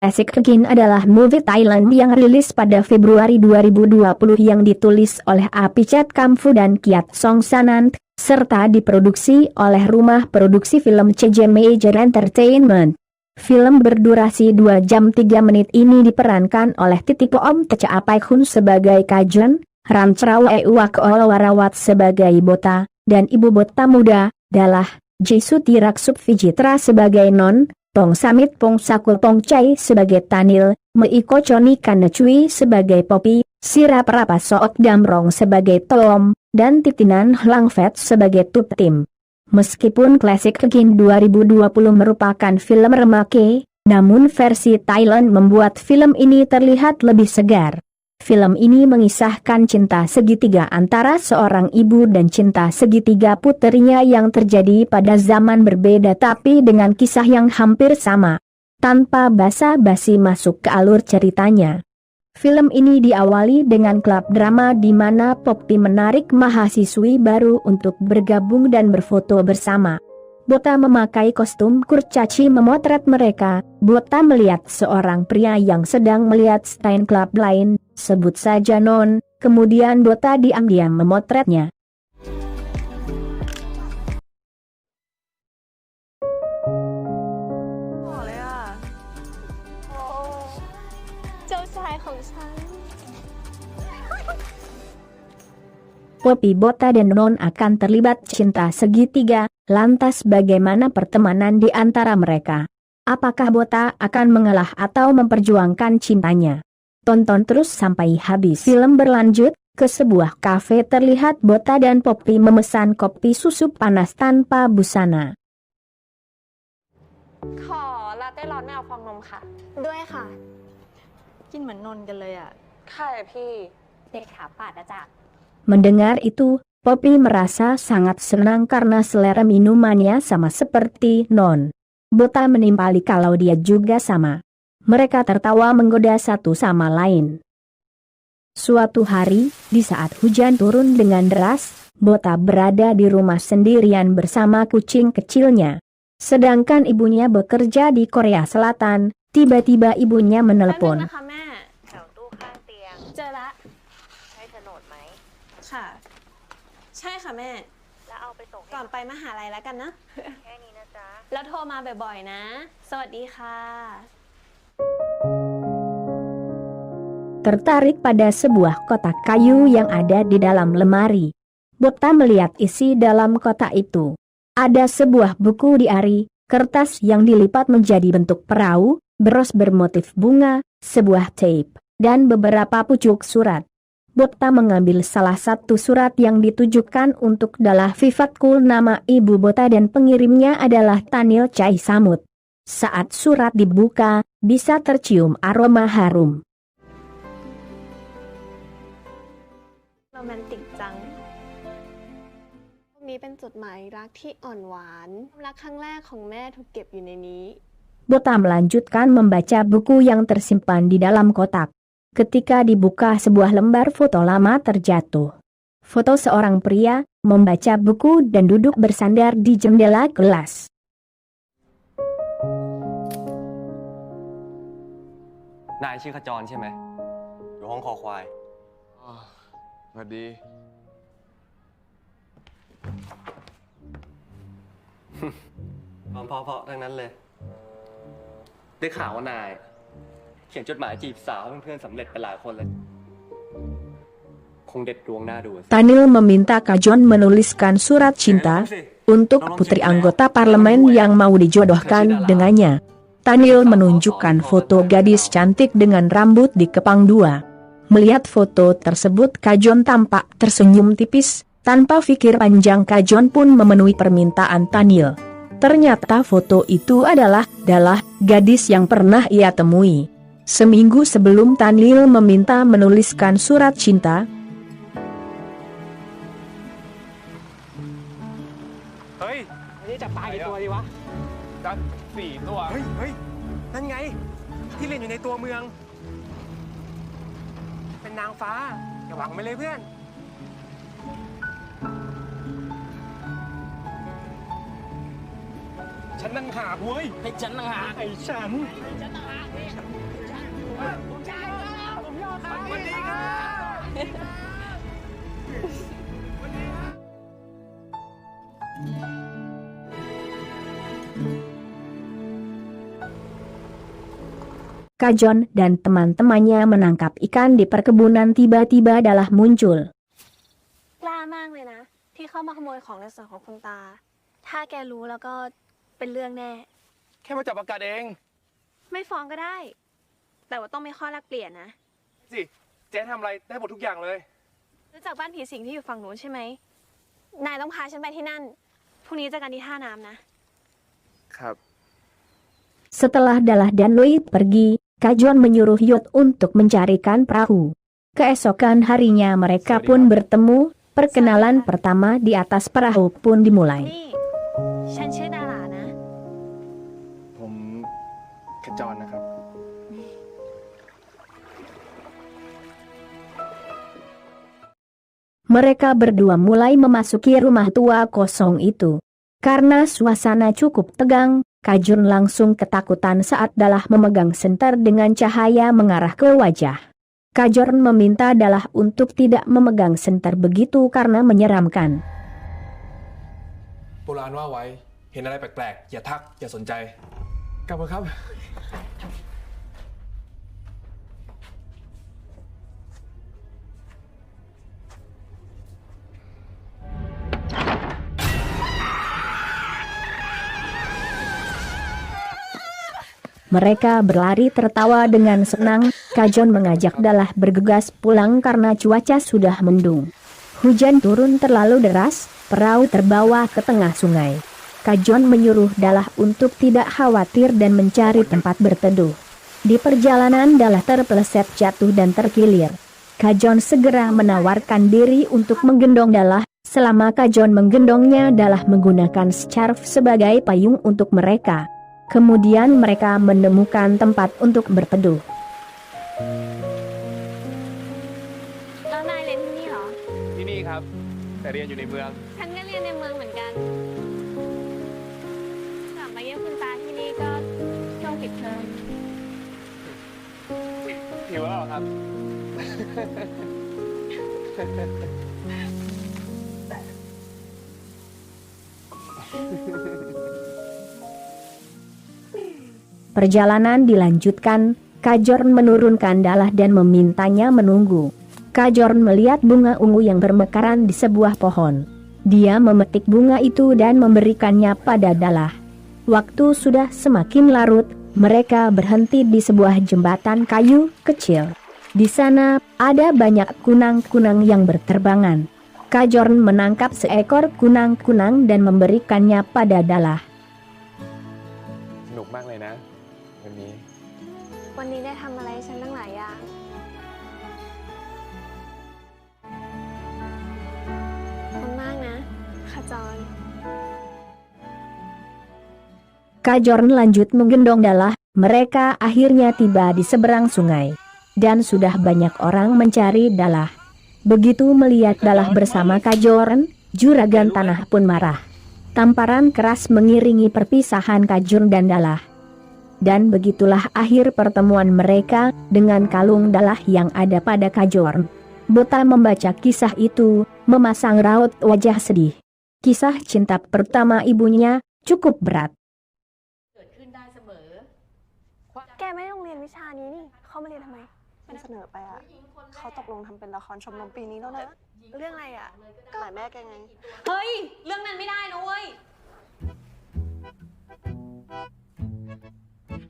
Classic Again adalah movie Thailand yang rilis pada Februari 2020 yang ditulis oleh Apichat Kamfu dan Kiat Song Sanant, serta diproduksi oleh rumah produksi film CJ Major Entertainment. Film berdurasi 2 jam 3 menit ini diperankan oleh Titipo Om Teca Apai Hun sebagai Kajon, Ram Chraw Ewak Warawat sebagai Bota, dan Ibu Bota Muda, Dalah, Jesuti Raksub Vijitra sebagai Non, Pong Samit Pong Sakul Pong Chai sebagai Tanil, Meiko Choni Kanecui sebagai Popi, Sirap Rapa Sook Damrong sebagai Tom, dan Titinan Langfet sebagai Tup Tim. Meskipun Classic Again 2020 merupakan film remake, namun versi Thailand membuat film ini terlihat lebih segar. Film ini mengisahkan cinta segitiga antara seorang ibu dan cinta segitiga puterinya yang terjadi pada zaman berbeda tapi dengan kisah yang hampir sama. Tanpa basa-basi masuk ke alur ceritanya. Film ini diawali dengan klub drama di mana Popti menarik mahasiswi baru untuk bergabung dan berfoto bersama. Bota memakai kostum kurcaci memotret mereka. Bota melihat seorang pria yang sedang melihat stain klub lain, sebut saja Non, kemudian Bota diam-diam memotretnya. Popi, Bota dan Non akan terlibat cinta segitiga, lantas bagaimana pertemanan di antara mereka? Apakah Bota akan mengalah atau memperjuangkan cintanya? Tonton terus sampai habis. Film berlanjut, ke sebuah kafe terlihat Bota dan Popi memesan kopi susu panas tanpa busana. ขอลาเต้ร้อนไม่เอาฟองนมค่ะด้วยค่ะกินเหมือนนนกันเลยอ่ะใช่พี่เด็กขาปาดนะจ๊ะ Mendengar itu, Popi merasa sangat senang karena selera minumannya sama seperti Non. Bota menimpali kalau dia juga sama. Mereka tertawa menggoda satu sama lain. Suatu hari, di saat hujan turun dengan deras, Bota berada di rumah sendirian bersama kucing kecilnya. Sedangkan ibunya bekerja di Korea Selatan, tiba-tiba ibunya menelepon. ใช่ค่ะแม่แล้วเอาไปส่งก่อนไปมหาลัยแล้วกันนะแค่นี้นะจ๊ะแล้วโทรมาบ่อยๆนะสวัสดีค่ะ Tertarik pada sebuah kotak kayu yang ada di dalam lemari. Bota melihat isi dalam kotak itu. Ada sebuah buku diari, kertas yang dilipat menjadi bentuk perahu, bros bermotif bunga, sebuah tape, dan beberapa pucuk surat. Bota mengambil salah satu surat yang ditujukan untuk Dalah Vivatkul, nama ibu Bota dan pengirimnya adalah Tanil Chai Samut. Saat surat dibuka, bisa tercium aroma harum. โรแมนติกจังพวกนี้เป็นจดหมายรักที่อ่อนหวานความรักครั้งแรกของแม่ถูกเก็บอยู่ในนี้ Bota melanjutkan membaca buku yang tersimpan di dalam kotak. Ketika dibuka, sebuah lembar foto lama terjatuh. Foto seorang pria, membaca buku dan duduk bersandar di jendela kelas. Nai ชื่อขจรใช่ไหมอยู่ห้องคอควายสวัสดี เพราะทั้งนั้นเลยได้ข่าวว่านายเขียนจดหมายจีบสาวให้เพื่อนๆสำเร็จไปหลายคนเลยคงเด็ดดวงหน้าดู Tanil meminta Kajon menuliskan surat cinta untuk putri anggota parlemen yang mau dijodohkan dengannya. Tanil menunjukkan foto gadis cantik dengan rambut dikepang dua. Melihat foto tersebut, Kajon tampak tersenyum tipis. Tanpa pikir panjang, Kajon pun memenuhi permintaan Tanil. Ternyata foto itu adalah Dalah, gadis yang pernah ia temui. Seminggu sebelum Tanil meminta menuliskan surat cinta. Hei, iniจับปลากี่ตัวดีวะจับ4 ตัวเฮ้ยนั่นไงที่เรียนอยู่ในตัวเมืองเป็นนางฟ้าอย่าหวังไปเลยเพื่อนฉันนั่งหากเว้ยให้ฉันนั่งหากไอ้ฉัน Kajon dan teman-temannya menangkap ikan di perkebunan tiba-tiba Dalah muncul. กล้ามากเลยนะ ที่เข้ามาขโมยของในสวนของคุณตา ถ้าแกรู้แล้วก็เป็นเรื่องแน่ แค่มาจับอากาศเอง ไม่ฟ้องก็ได้ แต่ว่าต้องมีข้อแลกเปลี่ยนนะ สิ เจ๊ทำอะไรได้หมดทุกอย่างเลย รู้จักบ้านผีสิงที่อยู่ฝั่งนู้นใช่ไหม นายต้องพาฉันไปที่นั่น พรุ่งนี้เจอกันที่ท่าน้ำนะ ครับ Setelah Dalah dan Lloyd pergi, Kajon menyuruh Yot untuk mencarikan perahu. Keesokan harinya mereka pun bertemu, perkenalan pertama di atas perahu pun dimulai. นี่ ฉันชื่อดารานะ ผมขจรนะครับ Mereka berdua mulai memasuki rumah tua kosong itu. Karena suasana cukup tegang, Kajon langsung ketakutan saat Dalah memegang senter dengan cahaya mengarah ke wajah. Kajon meminta Dalah untuk tidak memegang senter begitu karena menyeramkan. โบราณว่าไว้ เห็นอะไรแปลกๆ อย่าทัก อย่าสนใจ กลับมาครับ Mereka berlari tertawa dengan senang. Kajon mengajak Dalah bergegas pulang karena cuaca sudah mendung. Hujan turun terlalu deras, perahu terbawa ke tengah sungai. Kajon menyuruh Dalah untuk tidak khawatir dan mencari tempat berteduh. Di perjalanan Dalah terpeleset jatuh dan terkilir. Kajon segera menawarkan diri untuk menggendong Dalah. Selama Kajon menggendongnya, Dalah menggunakan scarf sebagai payung untuk mereka. Kemudian mereka menemukan tempat untuk berteduh. แล้วนายเรียนที่นี่เหรอ ที่นี่ครับ แต่เรียนอยู่ในเมือง ฉันก็เรียนในเมืองเหมือนกัน กลับมาเยี่ยมคุณตาที่นี่ก็ช่วงปิดเทอม หิวแล้วเหรอครับ Perjalanan dilanjutkan, Kajon menurunkan Dalah dan memintanya menunggu. Kajon melihat bunga ungu yang bermekaran di sebuah pohon. Dia memetik bunga itu dan memberikannya pada Dalah. Waktu sudah semakin larut, mereka berhenti di sebuah jembatan kayu kecil. Di sana, ada banyak kunang-kunang yang berterbangan. Kajon menangkap seekor kunang-kunang dan memberikannya pada Dalah. สนุกมากเลยนะ วันนี้ วันนี้ได้ทำอะไรให้ฉันตั้งหลายอย่าง ขอบคุณมากนะขจร Kajon lanjut menggendong Dalah. Mereka akhirnya tiba di seberang sungai. Dan sudah banyak orang mencari Dalah. Begitu melihat Dalah bersama Kajon, juragan tanah pun marah. Tamparan keras mengiringi perpisahan Kajon dan Dalah. Dan begitulah akhir pertemuan mereka dengan kalung Dalah yang ada pada Kajon. Bota membaca kisah itu, memasang raut wajah sedih. Kisah cinta pertama ibunya cukup berat. แกไม่ต้องเรียนวิชานี้นี่ เขามาเรียนทำไม มันเสนอไปอ่ะ เขาตกลงทำเป็นละครชมรมปีนี้แล้วนะ เรื่องอะไรอ่ะ ก็หมายแม่แกไง เฮ้ย เรื่องนั้นไม่ได้นะเว้ย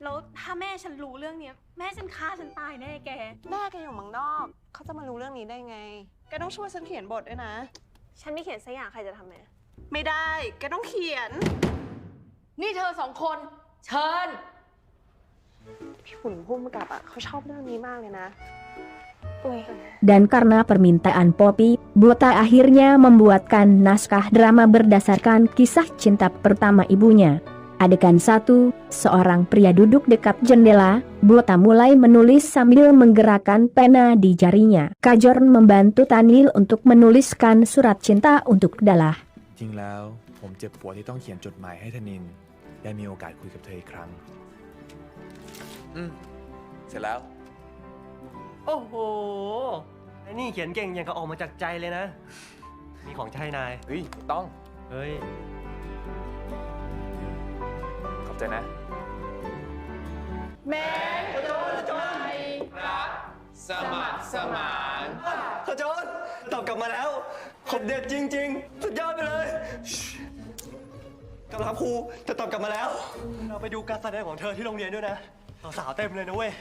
แล้วถ้าแม่ฉันรู้เรื่องเนี้ย แม่ฉันฆ่าฉันตายแน่แก แม่แกอยู่เมืองนอก เขาจะมารู้เรื่องนี้ได้ไง แกต้องช่วยฉันเขียนบทด้วยนะ ฉันไม่เขียนสักอย่างใครจะทำไง ไม่ได้ แกต้องเขียน นี่เธอสองคน เชิญ พี่ขุนพุ่มกับอ่ะเขาชอบเรื่องนี้มากเลยนะ Dan karena permintaan Poppy, Bota akhirnya membuatkan naskah drama berdasarkan kisah cinta pertama ibunya. Adegan 1, seorang pria duduk dekat jendela. Bota mulai menulis sambil menggerakkan pena di jarinya. Kajon membantu Tanil untuk menuliskan surat cinta untuk Dalah. จริงแล้วผมเจ็บปวดที่ต้องเขียนจดหมายให้ธนินได้มีโอกาสคุยกับเธออีกครั้ง เสร็จแล้ว โอ้โห ไอ้นี่เขียนเก่งอย่างกับออกมาจากใจเลยนะ มีของจะให้นาย เฮ้ย ต้อง เฮ้ย ขอบใจนะ แม่โจ สมานขจรตอบกลับมาแล้วผมเด็ดจริงๆ สุดยอดไปเลยกำลังครูจะตอบกลับมาแล้ว เราไปดูการแสดงของเธอที่โรงเรียนด้วยนะสาวๆเต็มเลยนะเว้ย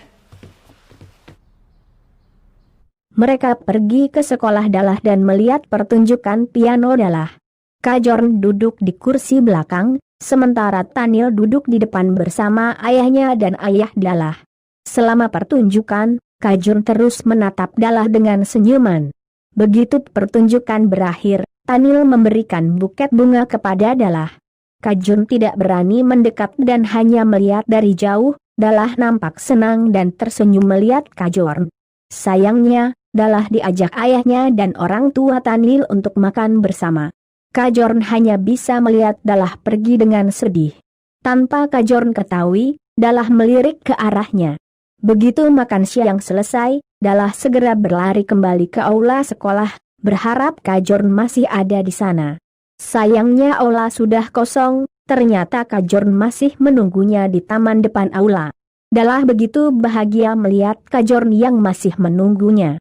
Mereka pergi ke sekolah Dalah dan melihat pertunjukan piano Dalah. Kajorn duduk di kursi belakang, sementara Tanil duduk di depan bersama ayahnya dan ayah Dalah. Selama pertunjukan, Kajorn terus menatap Dalah dengan senyuman. Begitu pertunjukan berakhir, Tanil memberikan buket bunga kepada Dalah. Kajorn tidak berani mendekat dan hanya melihat dari jauh. Dalah nampak senang dan tersenyum melihat Kajorn. Sayangnya, Dalah diajak ayahnya dan orang tua Tanil untuk makan bersama. Kajorn hanya bisa melihat Dalah pergi dengan sedih. Tanpa Kajorn ketahui, Dalah melirik ke arahnya. Begitu makan siang selesai, Dalah segera berlari kembali ke aula sekolah, berharap Kajorn masih ada di sana. Sayangnya aula sudah kosong, ternyata Kajorn masih menunggunya di taman depan aula. Dalah begitu bahagia melihat Kajorn yang masih menunggunya.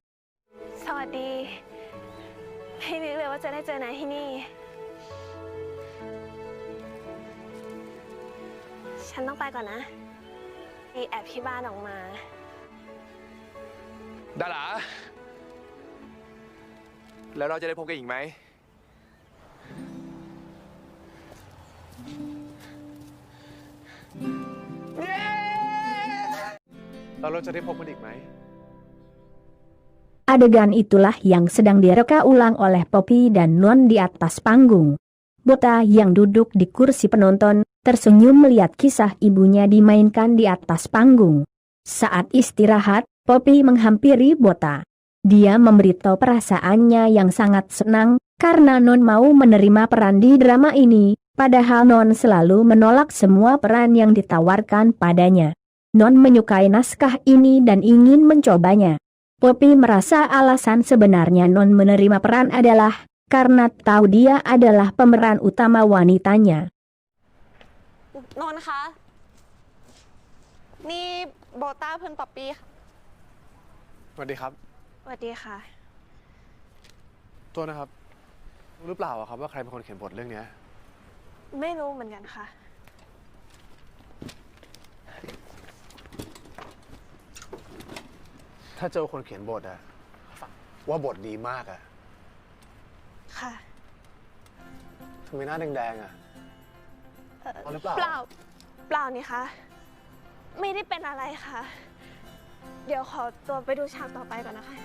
สวัสดีไม่นึกเลยว่าจะได้เจอนายที่นี่ ฉันต้องไปก่อนนะมีแอบที่บ้านออกมา ดาราแล้วเราจะได้พบกันอีกไหมเราจะได้พบกันอีกไหม Adegan itulah yang sedang direka ulang oleh Poppy dan Non di atas panggung. Bota yang duduk di kursi penonton, tersenyum melihat kisah ibunya dimainkan di atas panggung. Saat istirahat, Poppy menghampiri Bota. Dia memberitahu perasaannya yang sangat senang, karena Non mau menerima peran di drama ini, padahal Non selalu menolak semua peran yang ditawarkan padanya. Non menyukai naskah ini dan ingin mencobanya. Poppy merasa alasan sebenarnya Non menerima peran adalah karena tahu dia adalah pemeran utama wanitanya. นนท์คะ นี่โบต้าเพื่อนป๊อปปี้ค่ะ สวัสดีครับ สวัสดีค่ะ ตัวนะครับรู้หรือเปล่าอะครับว่าใครเป็นคนเขียนบทเรื่องเนี้ย ไม่รู้เหมือนกันค่ะ ถ้าเจอคนเขียนบทอะว่าบทดีมากอะ ค่ะ ทำไมหน้าแดงๆอะเอาหรือเปล่า เปล่านี่คะ ไม่ได้เป็นอะไรค่ะ เดี๋ยวขอตัวไปดูฉากต่อไปก่อนนะคะ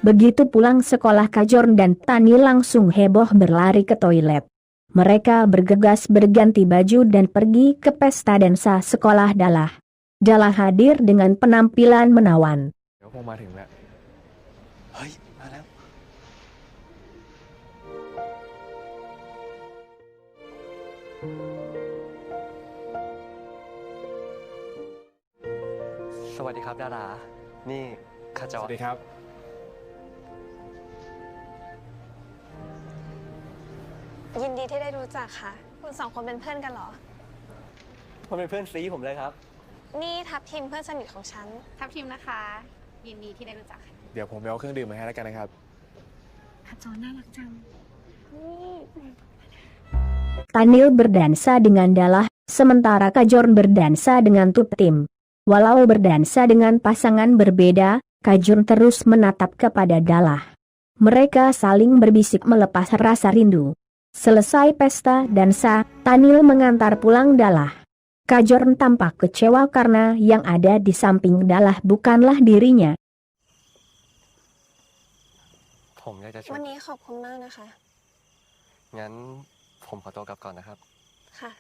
Begitu pulang sekolah Kajorn dan Tanil langsung heboh berlari ke toilet. Mereka bergegas berganti baju dan pergi ke pesta dansa sekolah Dalah. Dalah hadir dengan penampilan menawan. เดี๋ยวคงมาถึงแล้ว เฮ้ย มาแล้ว สวัสดีครับดารา นี่ขจ ส ร วัสดีครับ ยินดีที่ได้รู้จักค่ะ คุณสองคนเป็นเพื่อนกันเหรอ มันเป็นเพื่อนซีผมเลยครับ นี่ทัพทีมเพื่อนสนิทของฉัน ทัพทีมนะคะ ยินดีที่ได้รู้จักค่ะ เดี๋ยวผมไปเอาเครื่องดื่มมาให้แล้วกันนะครับ Tanil berdansa dengan Dalah, sementara Kajorn berdansa dengan Tuptim. Walau berdansa dengan pasangan berbeda, Kajorn terus menatap kepada Dalah. Mereka saling berbisik melepas rasa rindu. Selesai pesta dansa, Tanil mengantar pulang Dalah. Kajorn tampak kecewa karena yang ada di samping Dalah bukanlah dirinya. ผมอยากจะชว วัน น นี้ขอบคุณมากนะคะ งั้นผมขอตัวกลับก่อนนะครับ ค่ะ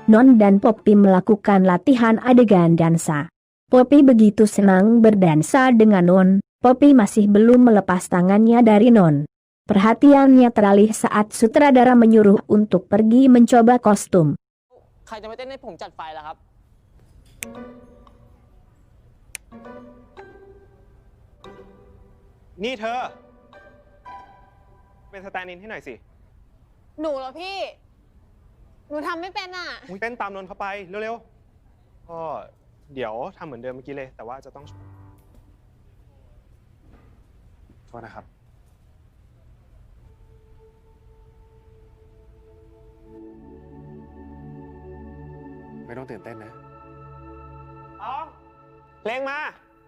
Non dan Poppy melakukan latihan adegan dansa. Poppy begitu senang berdansa dengan Non. Poppy masih belum melepas tangannya dari Non. Perhatiannya teralih saat sutradara menyuruh untuk pergi mencoba kostum. ใครจะไม่เต้นให้ผมจัดไฟล่ะครับ นี่เธอ เป็นสแตนด์อินให้หน่อยสิ หนูเหรอพี่ หนูทำไม่เป็นอ่ะ มึงเต้นตามนนท์เข้าไป เร็วๆ ก็เดี๋ยวทำเหมือนเดิมเมื่อกี้เลย แต่ว่าจะต้องโทษนะครับ ไม่ต้องตื่นเต้นนะเพลงมา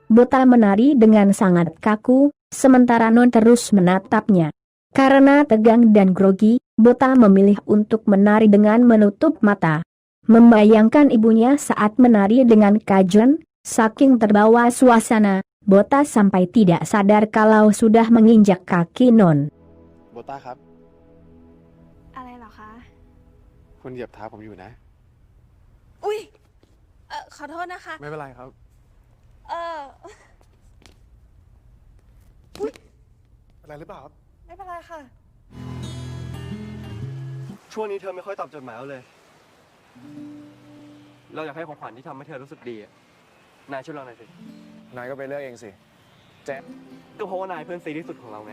Bota menari dengan sangat kaku, sementara Non terus menatapnya. Karena tegang dan grogi, Bota memilih untuk menari dengan menutup mata. Membayangkan ibunya saat menari dengan Kajun, saking terbawa suasana, Bota sampai tidak sadar kalau sudah menginjak kaki Non. โบต้าครับ อะไรเหรอคะ คุณเหยียบเท้าผมอยู่นะ อุ้ยขอโทษนะคะ ไม่เป็นไรครับ อะไรหรือเปล่าครับ ไม่เป็นไรค่ะ ช่วงนี้เธอไม่ค่อยตอบจดหมายเราเลย เราอยากให้ของขวัญที่ทำให้เธอรู้สึกดีอะนายช่วยเราหน่อยสิ นายก็ไปเลือกเองสิแจ๊ค ก็เพราะว่านายเพื่อนซีที่สุดของเราไง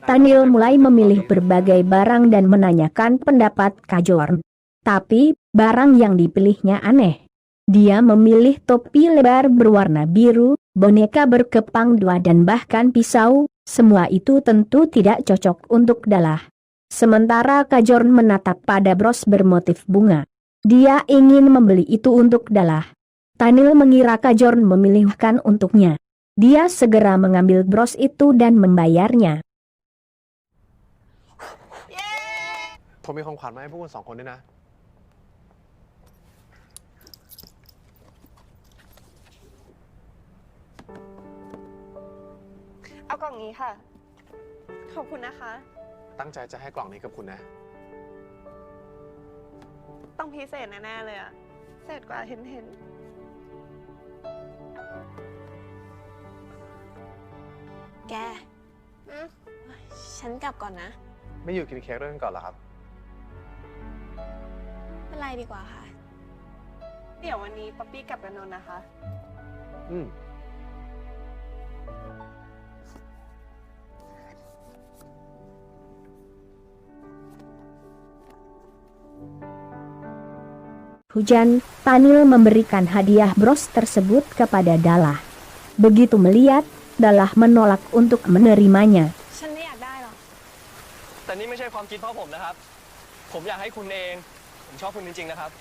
Tanil mulai memilih berbagai barang dan menanyakan pendapat Kajorn. Tapi, barang yang dipilihnya aneh. Dia memilih topi lebar berwarna biru, boneka berkepang dua dan bahkan pisau, semua itu tentu tidak cocok untuk Dalah. Sementara Kajorn menatap pada bros bermotif bunga. Dia ingin membeli itu untuk Dalah. Tanil mengira Kajorn memilihkan untuknya. Dia segera mengambil bros itu dan membayarnya. ผมมีของขวัญมาให้พวกคุณ2 คนด้วยนะ เอากล่องนี้ค่ะ ขอบคุณนะคะ ตั้งใจจะให้กล่องนี้กับคุณนะ ต้องพิเศษแน่ๆเลยอะเศษกว่าเห็น แก ฉันกลับก่อนนะ ไม่อยู่กินเค้กด้วยกันก่อนเหรอครับ ไม่เป็นไรดีกว่าค่ะ เดี๋ยววันนี้ป๊อปปี้กลับกับนนท์นะคะ อืม Hujan, Tanil memberikan hadiah bros tersebut kepada Dalah. Begitu melihat, Dalah menolak untuk menerimanya. ฉันไม่อยากได้หรอก แต่นี่ไม่ใช่ความคิดเพราะผมนะครับ ผมอยากให้คุณเอง ผมชอบคุณจริงๆนะครับ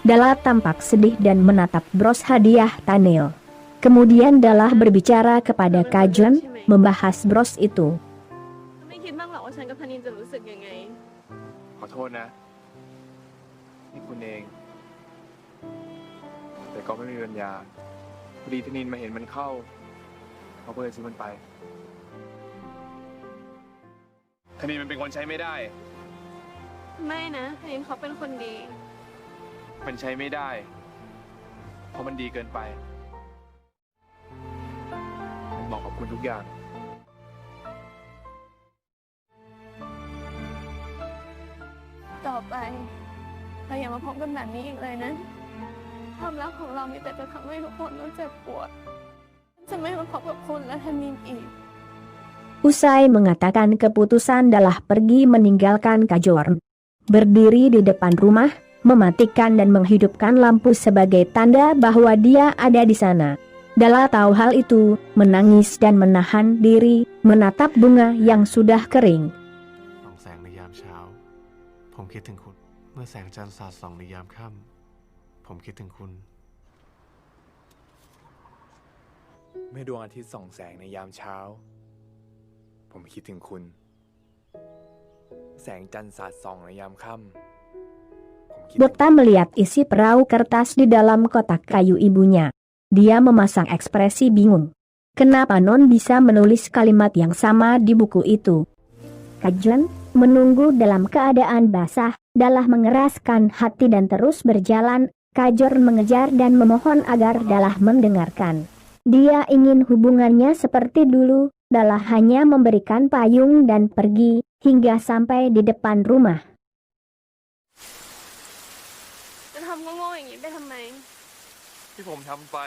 Dalah tampak sedih dan menatap bros hadiah Tanil. Kemudian Dalah berbicara kepada Kajun, membahas bros itu. ไม่คิดบ้างหรอกว่าฉันกับธนินจะรู้สึกยังไง ขอโทษนะ นี่คุณเอง แต่ก็ไม่มีปัญญาพอดีธนินมาเห็นมันเข้า เขาก็เลยซื้อมันไปธนินมันเป็นคนใช้ไม่ได้ ไม่นะธนินเขาเป็นคนดี มันใช้ไม่ได้ เพราะมันดีเกินไป มันเหมาะกับคุณทุกอย่าง ต่อไปเราอย่ามาพบกันแบบนี้อีกเลยนะ ความรักของเรามีแต่จะทำให้ทุกคนต้องเจ็บปวดฉันจะไม่มาพบกับคุณและธนินอีก Usai mengatakan keputusan Dalah pergi meninggalkan Kajorn. Berdiri di depan rumah, mematikan dan menghidupkan lampu sebagai tanda bahwa dia ada di sana. Dalah tahu hal itu, menangis dan menahan diri, menatap bunga yang sudah kering. ส่องแสงในยามเช้า ผมคิดถึงคุณ เมื่อแสงจันทร์สาดส่องในยามค่ำ ผมคิดถึงคุณ เมื่อดวงอาทิตย์ส่องแสงในยามเช้า ผมคิดถึงคุณ แสงจันทร์สาดส่องในยามค่ำ ผมคิดถึง Bota melihat isi perahu kertas di dalam kotak kayu ibunya. Dia memasang ekspresi bingung. kenapa Non bisa menulis kalimat yang sama di buku itu. Kajun menunggu dalam keadaan basah, Dalah mengeraskan hati dan terus berjalan. Kajor mengejar dan memohon agar Dalah mendengarkan. Dia ingin hubungannya seperti dulu. Dalah hanya memberikan payung dan pergi, hingga sampai di depan rumah. จะทำโง่ๆอย่างนี้ไปทำไม ที่ผมทำไป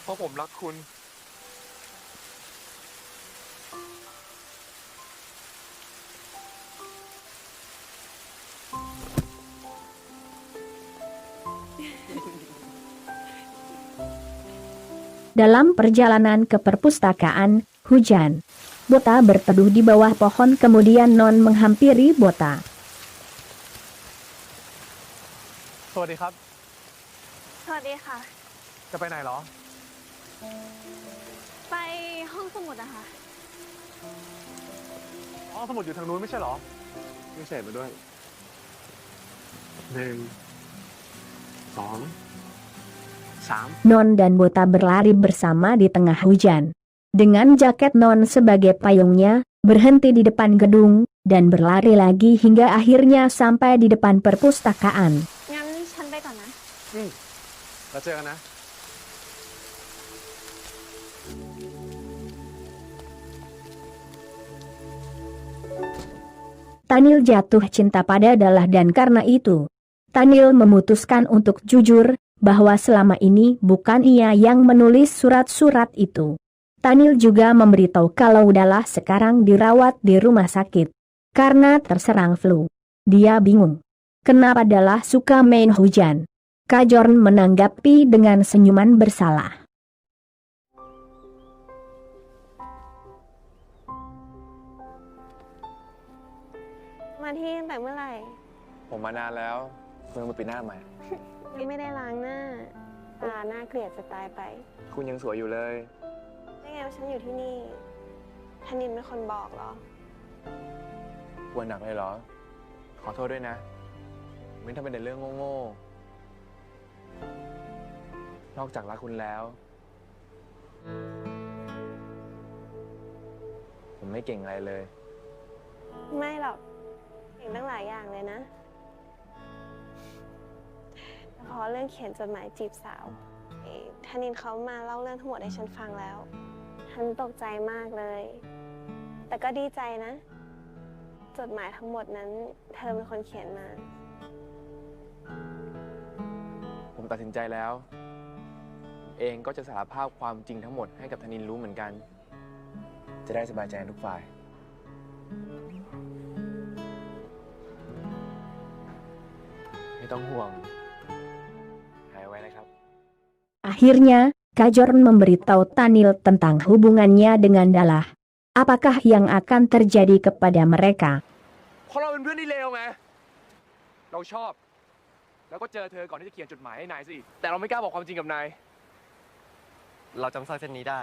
เพราะผมรักคุณ Dalam perjalanan ke perpustakaan, hujan. Bota berteduh di bawah pohon, kemudian Non menghampiri Bota. สวัสดีครับ สวัสดีค่ะ จะไปไหนเหรอ ไปห้องสมุดอะค่ะ อ๋อ สมุดอยู่ทางนู้นไม่ใช่เหรอไม่เสร็จมาด้วย 1 2 3 Non dan Bota berlari bersama di tengah hujan. Dengan jaket Non sebagai payungnya, berhenti di depan gedung, dan berlari lagi hingga akhirnya sampai di depan perpustakaan. งั้นฉันไปก่อนนะ แล้วเจอกันนะ Tanil jatuh cinta pada Dalah dan karena itu, Tanil memutuskan untuk jujur, bahwa selama ini bukan ia yang menulis surat-surat itu. Tanil juga memberitahu kalau Dalah sekarang dirawat di rumah sakit karena terserang flu. Dia bingung kenapa Dalah suka main hujan. Kajorn menanggapi dengan senyuman bersalah. มาที่ตั้งแต่เมื่อไหร่ ผมมานานแล้วคุณมาปิดหน้าใหม่ ยังไม่ได้ล้างหน้าตาหน้าเกลียดจะตายไป คุณยังสวยอยู่เลย ได้ไงว่าฉันอยู่ที่นี่ธนินเป็นคนบอกเหรอ ป่วยหนักเลยเหรอ ขอโทษด้วยนะ ไม่ทำเป็นแต่เรื่องโง่ๆ นอกจากรักคุณแล้ว ผมไม่เก่งอะไรเลย ไม่หรอกเก่งตั้งหลายอย่างเลยนะพอเรื่องเขียนจดหมายจีบสาวธนินเขามาเล่าเรื่องทั้งหมดให้ฉันฟังแล้วฉันตกใจมากเลย แต่ก็ดีใจนะ จดหมายทั้งหมดนั้นเธอเป็นคนเขียนมา ผมตัดสินใจแล้ว เองก็จะสารภาพความจริงทั้งหมดให้กับธนินรู้เหมือนกัน จะได้สบายใจทุกฝ่าย ไม่ต้องห่วง หายไว้นะครับ Akhirnya, Kajorn memberitahu Tanil tentang hubungannya dengan Dalah. Apakah yang akan terjadi kepada mereka? เพราะเราเป็นเพื่อนที่เลวไง เราชอบ แล้วก็เจอเธอก่อนที่จะเขียนจดหมายให้นายสิ แต่เราไม่กล้าบอกความจริงกับนาย เราจำสร้อยเส้นนี้ได้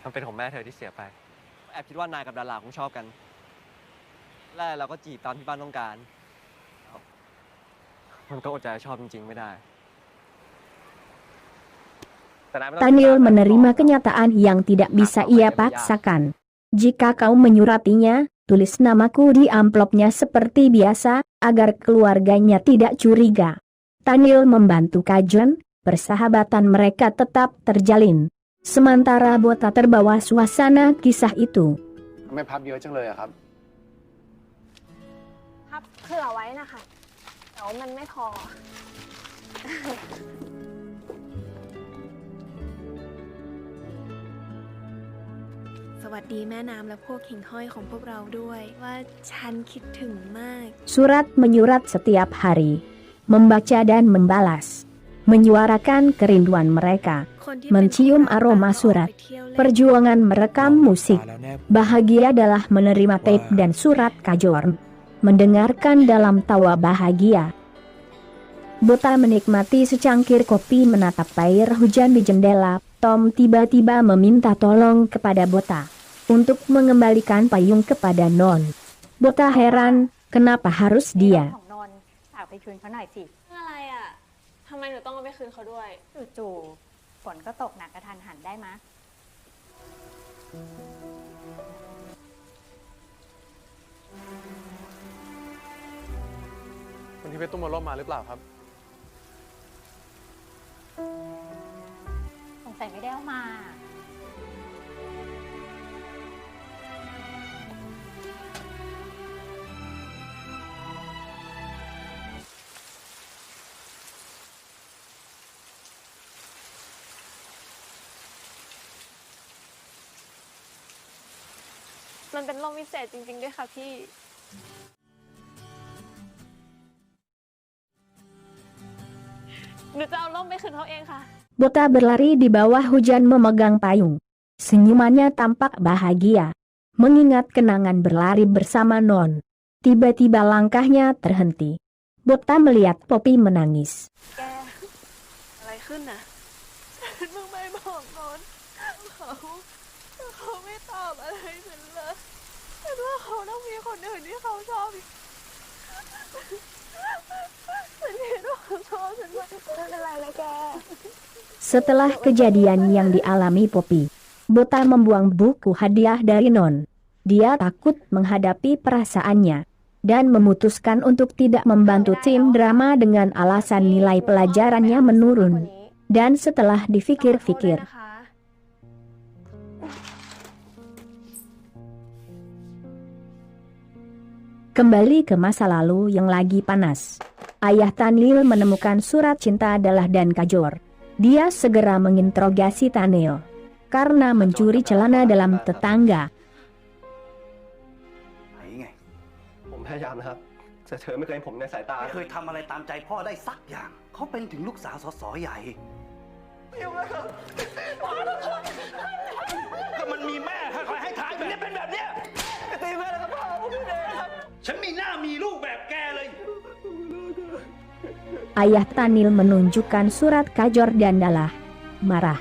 มันเป็นของแม่เธอที่เสียไป แอบคิดว่านายกับดาราคงชอบกันแรกเราก็จีบตามที่บ้านต้องการ มันก็อดใจชอบจริงๆไม่ได้ Tanil menerima kenyataan yang tidak bisa ia paksakan. Jika kau menyuratinya, tulis namaku di amplopnya seperti biasa, agar keluarganya tidak curiga. Tanil membantu Kajorn, persahabatan mereka tetap terjalin. Sementara Bota terbawa suasana kisah itu. ไม่พับเยอะจังเลยอะครับ พับเผื่อไว้นะคะแต่ว่ามันไม่พอ สวัสดีแม่น้ำและพวกหิ่งห้อยของพวกเราด้วย ว่าฉันคิดถึงมาก Surat menyurat setiap hari, membaca dan membalas, menyuarakan kerinduan mereka, mencium aroma surat, perjuangan merekam musik. Bahagia adalah menerima tape dan surat Kajorn, mendengarkan dalam tawa bahagia. Bota menikmati secangkir kopi menatap air hujan di jendela. Tom tiba-tiba meminta tolong kepada Bota untuk mengembalikan payung kepada Non. Bota heran, kenapa harus dia? ของนนท์ฝากไปคืนเขาหน่อยสิ อะไรอ่ะ ทำไมหนูต้องเอาไปคืนเขาด้วย จู่ๆฝนก็ตกหนักกระทันหันได้มะ วันที่เพชรตุ้มมาร่มมาหรือเปล่าครับ สงสัยไม่ได้เอามา มันเป็นลมวิเศษจริงๆด้วยค่ะพี่ หนูจะเอาล่มไปคืนเขาเองค่ะ Bota berlari di bawah hujan memegang payung. Senyumannya tampak bahagia, mengingat kenangan berlari bersama Non. Tiba-tiba langkahnya terhenti. Bota melihat Poppy menangis. แก อะไรขึ้นน่ะฉันเพิ่งไปบอกนนท์เขาไม่ตอบอะไรฉันเลยฉันว่าเขาต้องมีคนอื่นที่เขาชอบอีกฉันคิดว่าเขาชอบฉันไม่เป็นไรนะแก Setelah kejadian yang dialami Poppy, Bota membuang buku hadiah dari Non. Dia takut menghadapi perasaannya dan memutuskan untuk tidak membantu tim drama dengan alasan nilai pelajarannya menurun. Dan setelah dipikir-pikir, kembali ke masa lalu yang lagi panas. Ayah Tanil menemukan surat cinta Dalah dan Kajor. Dia segera menginterogasi Tanil karena mencuri celana dalam tetangga. ผมพยายามนะครับแต่เธอไม่เคยเห็นผมในสายตา ไม่เคยทำอะไรตามใจพ่อได้สักอย่าง เขาเป็นถึงลูกสาวสสใหญ่ ก็มันมีแม่ใครให้ทายแบบนี้เป็นแบบเนี้ยตีแม่แล้วก็พ่อผมไม่ได้ครับฉันมีหน้ามีลูกแบบแกเลย Ayah Tanil menunjukkan surat Kajor dan Dalah. Marah.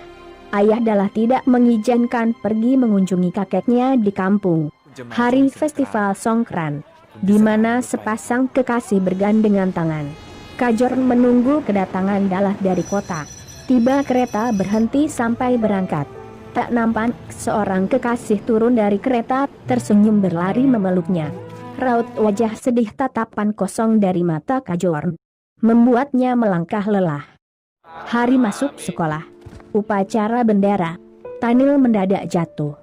Ayah Dalah tidak mengizinkan pergi mengunjungi kakeknya di kampung. Hari festival Songkran, di mana sepasang kekasih bergandengan tangan. Kajor menunggu kedatangan Dalah dari kota. Tiba kereta berhenti sampai berangkat. Tak nampak seorang kekasih turun dari kereta, tersenyum berlari memeluknya. Raut wajah sedih, tatapan kosong dari mata Kajor membuatnya melangkah lelah. Hari masuk sekolah. Upacara bendera. Tanil mendadak jatuh.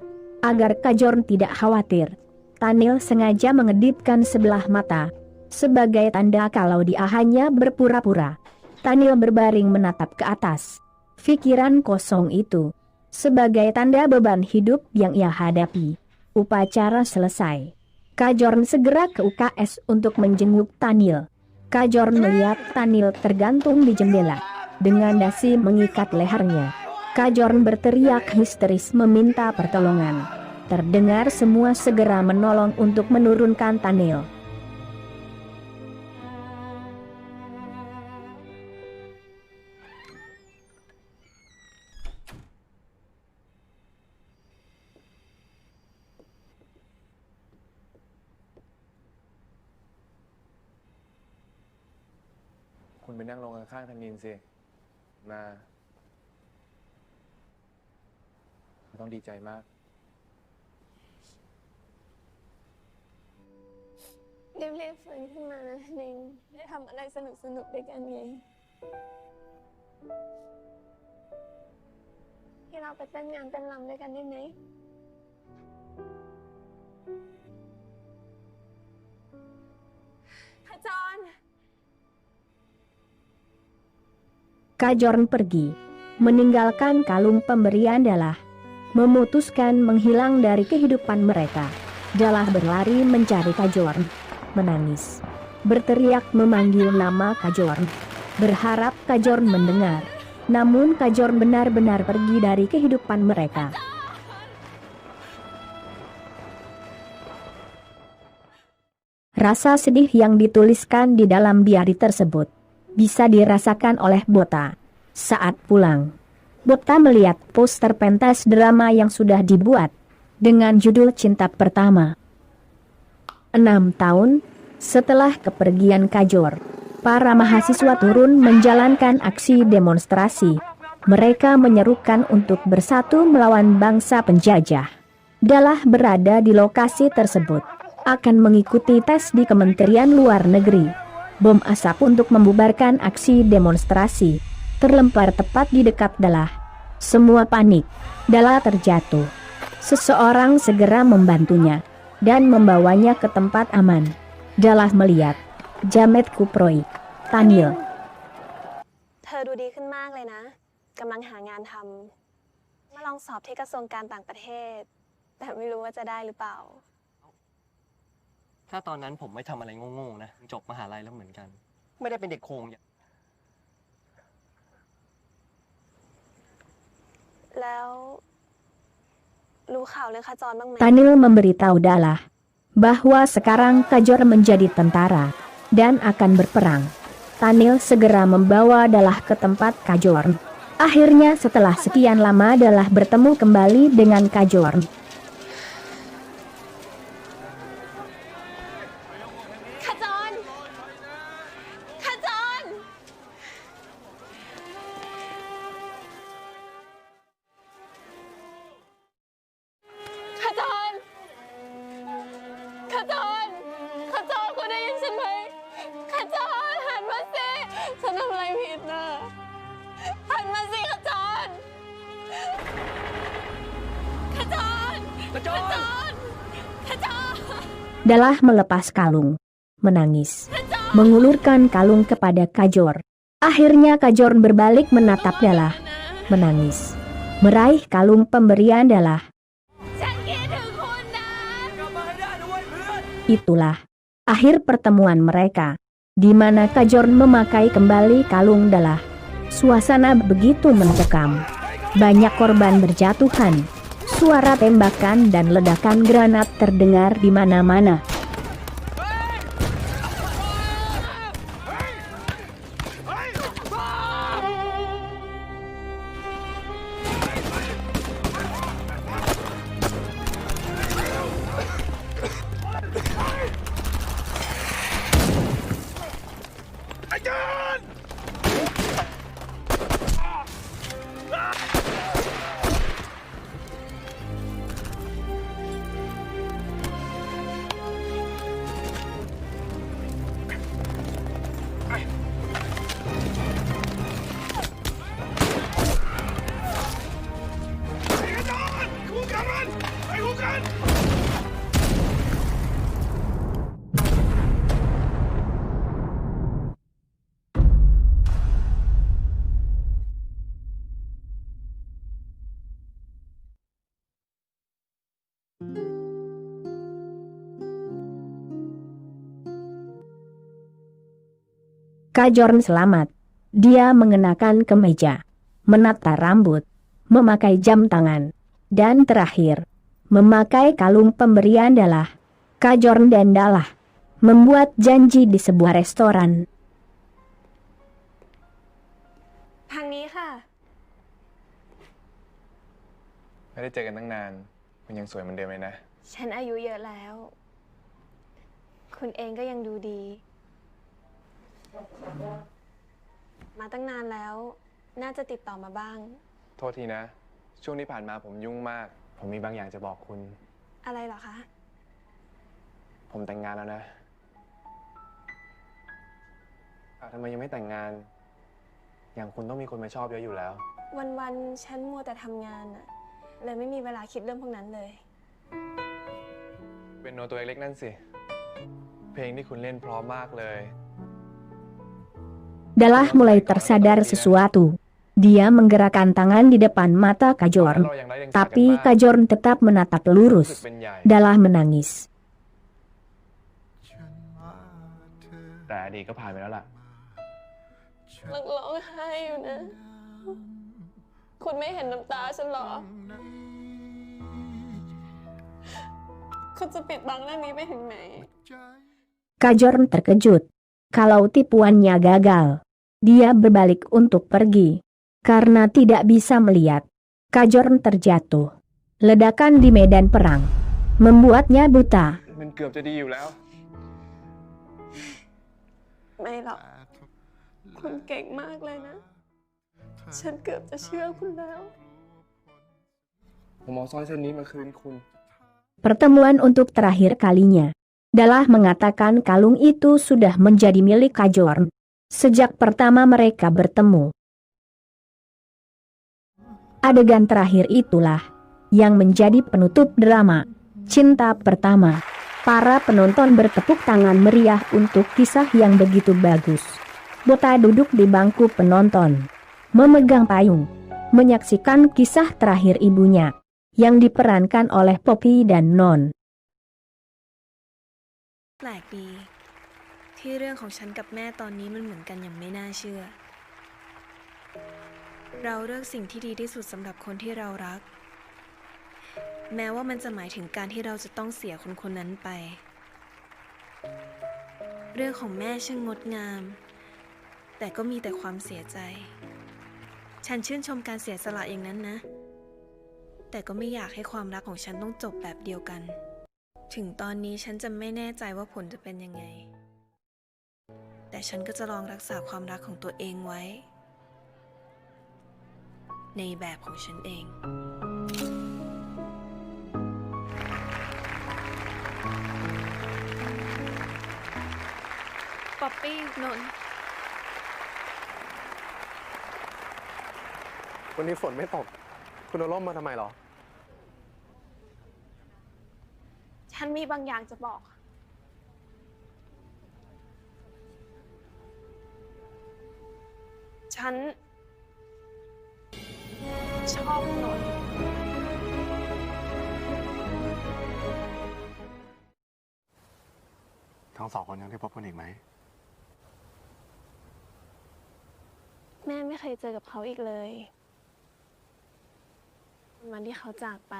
Agar Kajor tidak khawatir, Tanil sengaja mengedipkan sebelah mata, sebagai tanda kalau dia hanya berpura-pura. Tanil berbaring menatap ke atas. Pikiran kosong itu, sebagai tanda beban hidup yang ia hadapi. Upacara selesai. Kajor segera ke UKS untuk menjenguk Tanil. Kajor melihat Tanil tergantung di jendela, dengan dasi mengikat lehernya. Kajor berteriak histeris meminta pertolongan. Terdengar semua segera menolong untuk menurunkan Tanil.คุณไปนั่งลงข้างๆธนินสินาต้องดีใจมาก รีบๆฟื้นขึ้นมานะนิงได้ทำอะไรสนุกๆด้วยกันไงที่เราไปเต้นงานเต้นรำด้วยกันได้ไหมขจร Kajor pergi, meninggalkan kalung pemberian Dalah, memutuskan menghilang dari kehidupan mereka. Dalah berlari mencari Kajor, menangis, berteriak memanggil nama Kajor, berharap Kajor mendengar. Namun Kajor benar-benar pergi dari kehidupan mereka. Rasa sedih yang dituliskan di dalam diari tersebut bisa dirasakan oleh Bota. Saat pulang, Bota melihat poster pentas drama yang sudah dibuat dengan judul Cinta Pertama. 6 tahun setelah kepergian Kajor, para mahasiswa turun menjalankan aksi demonstrasi. Mereka menyerukan untuk bersatu melawan bangsa penjajah. Dalah berada di lokasi tersebut, akan mengikuti tes di Kementerian Luar Negeri. Bom asap untuk membubarkan aksi demonstrasi terlempar tepat di dekat Dalah. Semua panik. Dalah terjatuh. Seseorang segera membantunya dan membawanya ke tempat aman. Dalah melihat Jamet Kuproy, Tanil. เธอดูดีขึ้นมากเลยนะกำลังหางานทำมาลองสอบที่กระทรวงการต่างประเทศแต่ไม่รู้ว่าจะได้หรือเปล่า ถ้าตอนนั้นผมไม่ทำอะไรโง่ๆนะจบมหาลัยแล้วเหมือนกัน ไม่ได้เป็นเด็กโคงอย่าง แล้วรู้ข่าวเรื่องขจรบ้างไหม Tanil memberitahu Dalah bahwa sekarang Kajor menjadi tentara dan akan berperang. Tanil segera membawa Dalah ke tempat Kajor. Akhirnya setelah sekian lama Dalah bertemu kembali dengan Kajor. ขจรขจรขจรขจรขจรคุณได้ยินฉันไหมขจรหันมาสิฉันทำอะไรผิดนะหันมาสิขจรขจรขจรขจร Dalah melepas kalung, menangis, mengulurkan kalung kepada Kajor. Akhirnya Kajor berbalik menatap Dalah, menangis, meraih kalung pemberian Dalah. ฉันคิดถึงคุณนะ Itulah akhir pertemuan mereka, di mana Kajor memakai kembali kalung Dalah. Suasana begitu mencekam. Banyak korban berjatuhan. Suara tembakan dan ledakan granat terdengar di mana-mana. Kajor selamat. Dia mengenakan kemeja, menata rambut, memakai jam tangan, dan terakhir, memakai kalung pemberian Dalah. Kajor dan Dalah membuat janji di sebuah restoran. ทางนี้ค่ะ ไม่ได้เจอกันตั้งนาน คุณยังสวยเหมือนเดิมเลยนะ ฉันอายุเยอะแล้ว คุณเองก็ยังดูดี มาตั้งนานแล้ว น่าจะติดต่อมาบ้าง โทษทีนะ ช่วงที่ผ่านมาผมยุ่งมาก ผมมีบางอย่างจะบอกคุณ อะไรเหรอคะ ผมแต่งงานแล้วนะทำไมยังไม่แต่งงาน อย่างคุณต้องมีคนมาชอบเยอะอยู่แล้ว วันๆฉันมัวแต่ทำงานอะเลยไม่มีเวลาคิดเรื่องพวกนั้นเลย เป็นโนตัวเล็กๆนั่นสิ เพลงที่คุณเล่นเพราะมากเลย Dalah mulai tersadar sesuatu. Dia menggerakkan tangan di depan mata Kajor, tapi Kajor tetap menatap lurus. Dalah menangis. แต่อดีตก็ผ่านไปแล้วล่ะ มันร้องไห้อยู่นะ คุณไม่เห็นน้ำตาฉันหรอ คุณจะปิดบังเรื่องนี้ไปถึงไหน Kajor terkejut. Kalau tipuannya gagal, dia berbalik untuk pergi. Karena tidak bisa melihat, Kajor terjatuh. Ledakan di medan perang membuatnya buta. มันเกือบจะดีอยู่แล้ว ไม่หรอก คุณเก่งมากเลยนะ ฉันเกือบจะเชื่อคุณแล้ว ผมเอาสร้อยเส้นนี้มาคืนคุณ Pertemuan untuk terakhir kalinya Dalah mengatakan kalung itu sudah menjadi milik Kajorn sejak pertama mereka bertemu. Adegan terakhir itulah yang menjadi penutup drama Cinta Pertama. Para penonton bertepuk tangan meriah untuk kisah yang begitu bagus. Bota duduk di bangku penonton, memegang payung, menyaksikan kisah terakhir ibunya, yang diperankan oleh Poppy dan Non. แปลกดีที่เรื่องของฉันกับแม่ตอนนี้มันเหมือนกันอย่างไม่น่าเชื่อ เราเลือกสิ่งที่ดีที่สุดสำหรับคนที่เรารัก แม้ว่ามันจะหมายถึงการที่เราจะต้องเสียคนคนนั้นไป เรื่องของแม่ช่างงดงาม แต่ก็มีแต่ความเสียใจ ฉันชื่นชมการเสียสละอย่างนั้นนะ แต่ก็ไม่อยากให้ความรักของฉันต้องจบแบบเดียวกัน ถึงตอนนี้ฉันจะไม่แน่ใจว่าผลจะเป็นยังไง แต่ฉันก็จะลองรักษาความรักของตัวเองไว้ ในแบบของฉันเอง ป๊อปปี้นนท์ วันนี้ฝนไม่ตก คุณเอาร่มมาทำไมหรอ ฉันมีบางอย่างจะบอก ฉันชอบนนท์ ทั้งสองคนยังได้พบกันอีกไหม แม่ไม่เคยเจอกับเขาอีกเลย วันที่เขาจากไป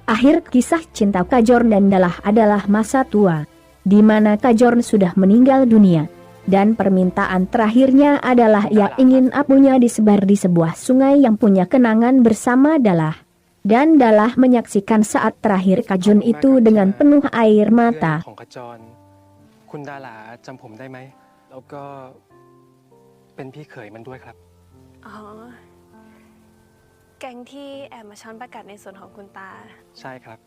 Akhir kisah cinta Kajorn dan Dalah adalah masa tua, di mana Kajorn sudah meninggal dunia, dan permintaan terakhirnya adalah ia ingin apunya disebar di sebuah sungai yang punya kenangan bersama Dalah. Dan Dalah menyaksikan saat terakhir Kajorn itu dengan penuh air mata. ของขจร คุณดาราจำผมได้ไหม แล้วก็เป็นพี่เขยมันด้วยครับ อ๋อ แก๊งที่แอบมาช้อนประกาศในส่วนของคุณตา ใช่ครับ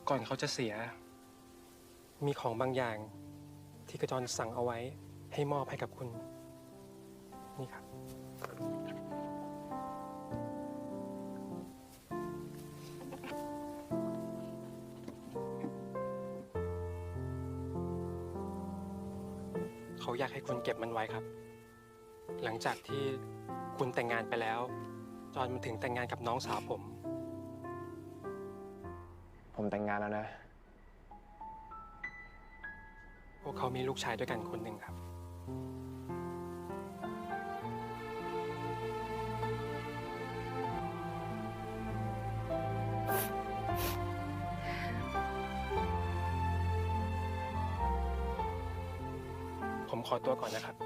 ก่อนเขาจะเสีย มีของบางอย่างที่ขจรสั่งเอาไว้ให้มอบให้กับคุณ นี่ครับ เขาอยากให้คุณเก็บมันไว้ครับ หลังจากที่คุณแต่งงานไปแล้ว จอนมันถึงแต่งงานกับน้องสาวผม ผมแต่งงานแล้วนะ พวกเขามีลูกชายด้วยกันคนหนึ่งครับ ผมขอตัวก่อนนะครับ